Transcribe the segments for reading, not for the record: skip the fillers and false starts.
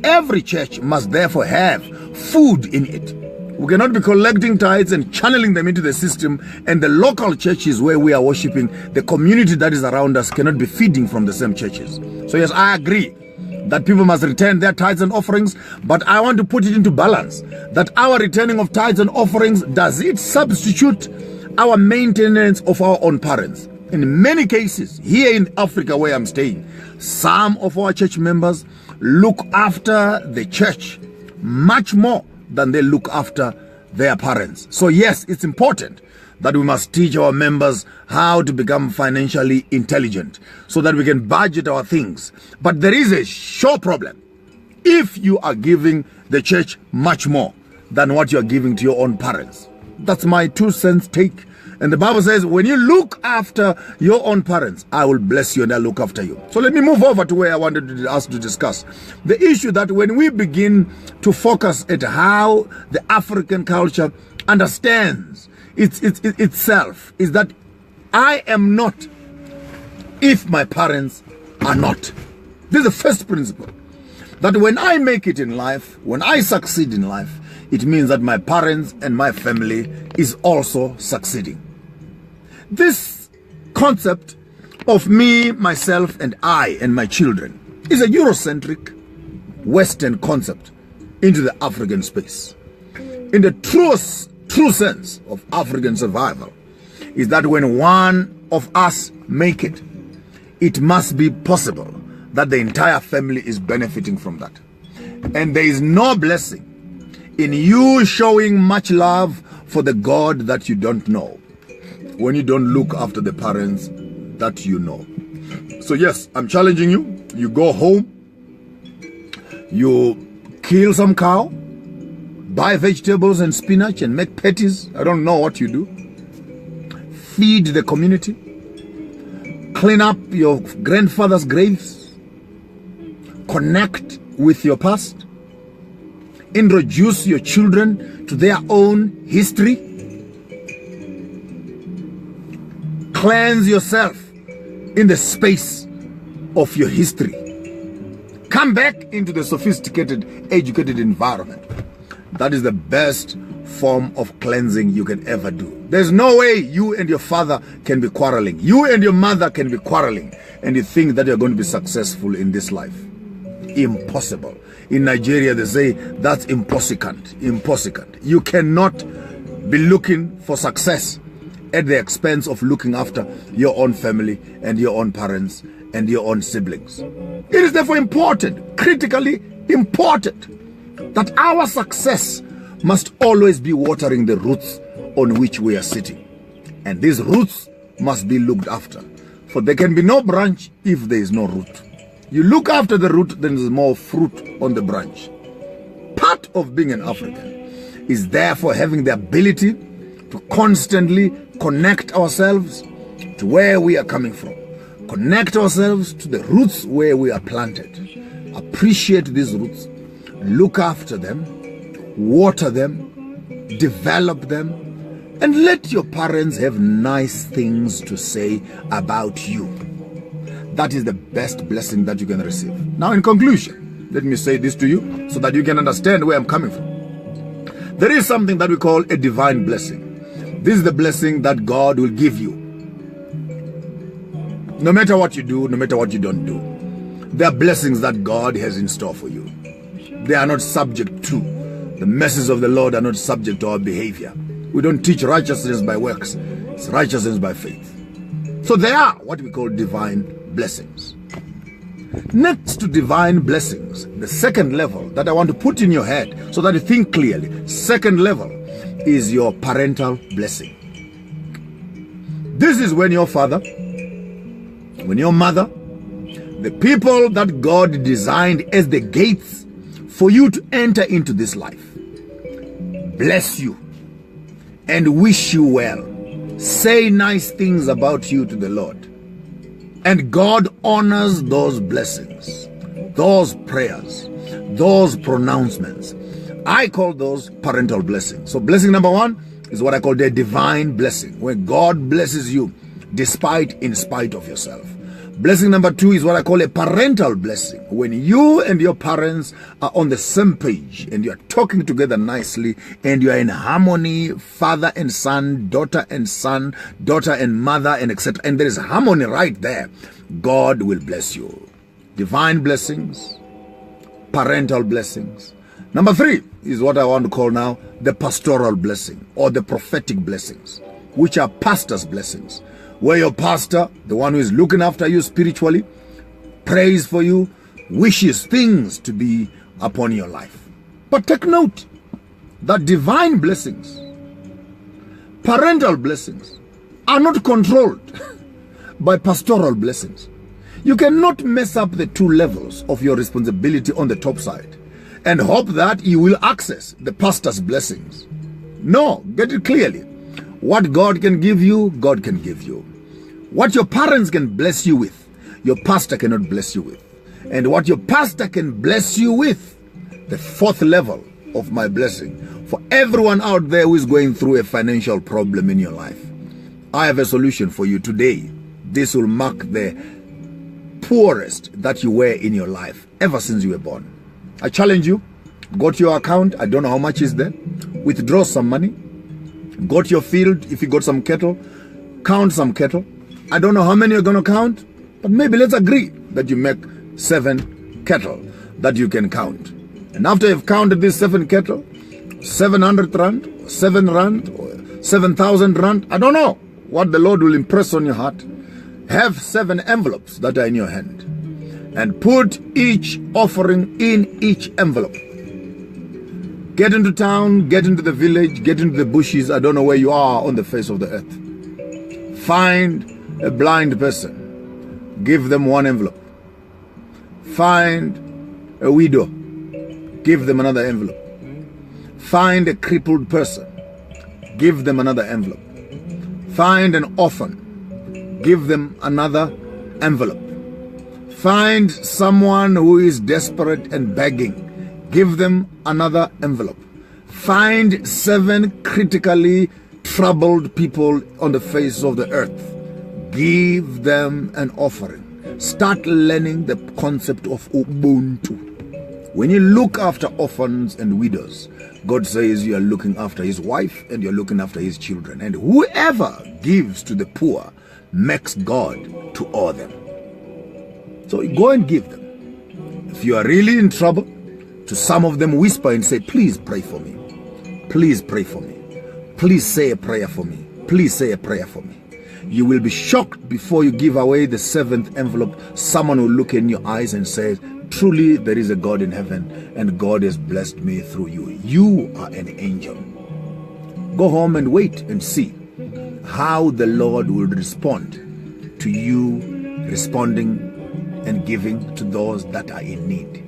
Every church must therefore have food in it. We cannot be collecting tithes and channeling them into the system, and the local churches where we are worshiping, the community that is around us, cannot be feeding from the same churches. So yes, I agree that people must return their tithes and offerings, but I want to put it into balance that our returning of tithes and offerings, does it substitute our maintenance of our own parents? In many cases, here in Africa where I'm staying, some of our church members look after the church much more than they look after their parents. So yes, it's important that we must teach our members how to become financially intelligent so that we can budget our things. But there is a sure problem if you are giving the church much more than what you are giving to your own parents. That's my 2 cents take. And the Bible says, when you look after your own parents, I will bless you and I'll look after you. So let me move over to where I wanted us to discuss the issue that when we begin to focus at how the African culture understands itself, is that I am not if my parents are not. This is the first principle. That when I make it in life, when I succeed in life, it means that my parents and my family is also succeeding. This concept of me, myself, and I and my children is a Eurocentric Western concept into the African space. In the true sense of African survival is that when one of us make it, it must be possible that the entire family is benefiting from that. And there is no blessing in you showing much love for the God that you don't know when you don't look after the parents that you know. So yes, I'm challenging you. You go home, you kill some cow, buy vegetables and spinach and make patties. I don't know what you do. Feed the community. Clean up your grandfather's graves. Connect with your past. Introduce your children to their own history. Cleanse yourself in the space of your history. Come back into the sophisticated, educated environment. That is the best form of cleansing you can ever do. There's no way you and your father can be quarreling. You and your mother can be quarreling and you think that you're going to be successful in this life. Impossible. In Nigeria, they say that's impossible. You cannot be looking for success at the expense of looking after your own family and your own parents and your own siblings. It is therefore important, critically important, that our success must always be watering the roots on which we are sitting. And these roots must be looked after. For there can be no branch if there is no root. You look after the root, then there's more fruit on the branch. Part of being an African is therefore having the ability to constantly connect ourselves to where we are coming from. Connect ourselves to the roots where we are planted. Appreciate these roots. Look after them. Water them. Develop them. And let your parents have nice things to say about you. That is the best blessing that you can receive. Now, in conclusion, let me say this to you so that you can understand where I'm coming from. There is something that we call a divine blessing. This is the blessing that God will give you. No matter what you do, no matter what you don't do, there are blessings that God has in store for you. They are not subject to. The mercies of the Lord are not subject to our behavior. We don't teach righteousness by works. It's righteousness by faith. So they are what we call divine blessings. Next to divine blessings, the second level that I want to put in your head so that you think clearly, second level is your parental blessing. This is when your father, when your mother, the people that God designed as the gates for you to enter into this life, bless you and wish you well, say nice things about you to the Lord. And God honors those blessings, those prayers, those pronouncements. I call those parental blessings. So blessing number one is what I call the divine blessing, where God blesses you in spite of yourself. Blessing number 2 is what I call a parental blessing. When you and your parents are on the same page and you are talking together nicely and you are in harmony, father and son, daughter and mother, and etc. And there is harmony right there. God will bless you. Divine blessings, parental blessings. Number 3 is what I want to call now the pastoral blessing or the prophetic blessings, which are pastor's blessings. Where your pastor, the one who is looking after you spiritually, prays for you, wishes things to be upon your life. But take note that divine blessings, parental blessings, are not controlled by pastoral blessings. You cannot mess up the 2 levels of your responsibility on the top side and hope that you will access the pastor's blessings. No, get it clearly. What God can give you, God can give you. What your parents can bless you with, your pastor cannot bless you with. And what your pastor can bless you with, the 4th level of my blessing, for everyone out there who is going through a financial problem in your life, I have a solution for you today. This will mark the poorest that you were in your life ever since you were born. I challenge you, go to your account, I don't know how much is there, withdraw some money. Go to your field, if you got some cattle, count some cattle. I don't know how many you're going to count, but maybe let's agree that you make 7 cattle that you can count. And after you've counted these 7 cattle, 700 rand, 7 rand, or 7,000 rand, I don't know what the Lord will impress on your heart. Have 7 envelopes that are in your hand and put each offering in each envelope. Get into town, get into the village, get into the bushes. I don't know where you are on the face of the earth. Find a blind person. Give them 1 envelope. Find a widow. Give them another envelope. Find a crippled person. Give them another envelope. Find an orphan. Give them another envelope. Find someone who is desperate and begging. Give them another envelope. Find 7 critically troubled people on the face of the earth. Give them an offering. Start learning the concept of Ubuntu. When you look after orphans and widows, God says you are looking after his wife and you're looking after his children. And whoever gives to the poor makes God to owe them. So go and give them. If you are really in trouble, to some of them whisper and say, please pray for me. Please pray for me. Please say a prayer for me. Please say a prayer for me. You will be shocked before you give away the 7th envelope. Someone will look in your eyes and say, truly there is a God in heaven and God has blessed me through you. You are an angel. Go home and wait and see how the Lord will respond to you responding and giving to those that are in need.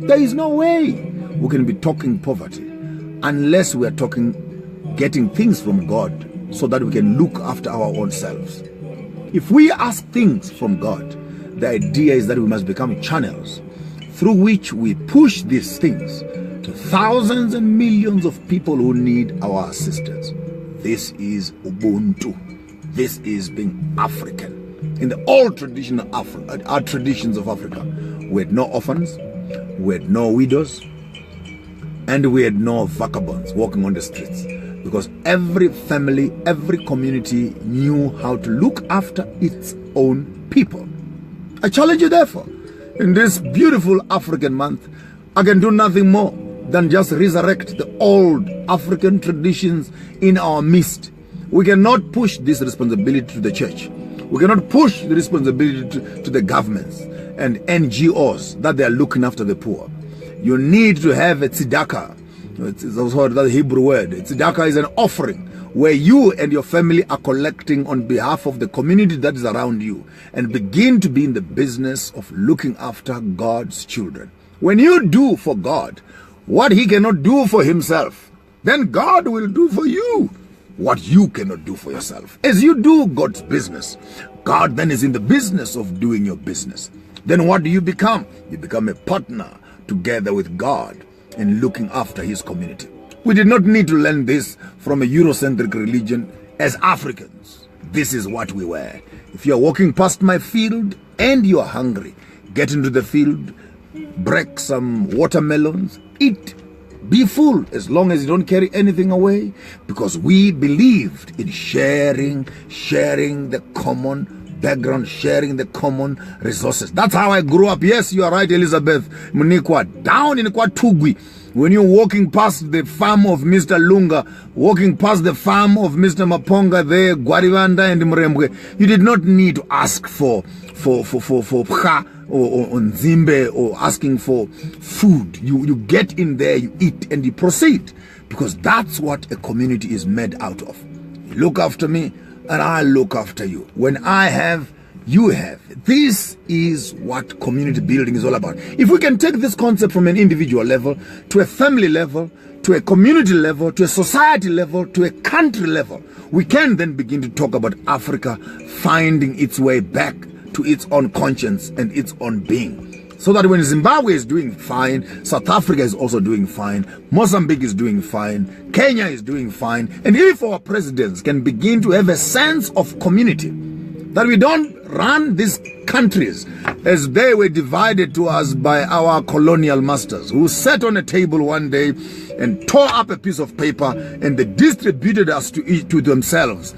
There is no way we can be talking poverty unless we are talking getting things from God so that we can look after our own selves. If we ask things from God, the idea is that we must become channels through which we push these things to thousands and millions of people who need our assistance. This is Ubuntu. This is being African. In the old tradition of our traditions of Africa, we had no orphans, we had no widows, and we had no vagabonds walking on the streets, because every family, every community knew how to look after its own people. I challenge you therefore, in this beautiful African month, I can do nothing more than just resurrect the old African traditions in our midst. We cannot push this responsibility to the church. We cannot push the responsibility to the governments and NGOs that they are looking after the poor. You need to have a tzedakah. It's also that Hebrew word. Tzedakah is an offering where you and your family are collecting on behalf of the community that is around you, and begin to be in the business of looking after God's children. When you do for God what he cannot do for himself, then God will do for you what you cannot do for yourself. As you do God's business, God then is in the business of doing your business. Then what do you become? You become a partner together with God in looking after his community. We did not need to learn this from a Eurocentric religion as Africans. this is what we were. If you're walking past my field and you're hungry, get into the field, break some watermelons, eat. Be full as long as you don't carry anything away, because we believed in sharing the common background, sharing the common resources. That's how I grew up. Yes, you are right, Elizabeth Munikwa. Down in Kwatugwi, when you're walking past the farm of Mr. Lunga, walking past the farm of Mr. Maponga there, Gwarivanda and Mrembwe, you did not need to ask for pcha or nzimbe or asking for food. You get in there, you eat, and you proceed, because that's what a community is made out of. You look after me and I look after you. When I have, you have. This is what community building is all about. If we can take this concept from an individual level to a family level, to a community level, to a society level, to a country level, we can then begin to talk about Africa finding its way back to its own conscience and its own being. So that when Zimbabwe is doing fine, South Africa is also doing fine, Mozambique is doing fine, Kenya is doing fine, and if our presidents can begin to have a sense of community, that we don't run these countries as they were divided to us by our colonial masters, who sat on a table one day and tore up a piece of paper and they distributed us to themselves.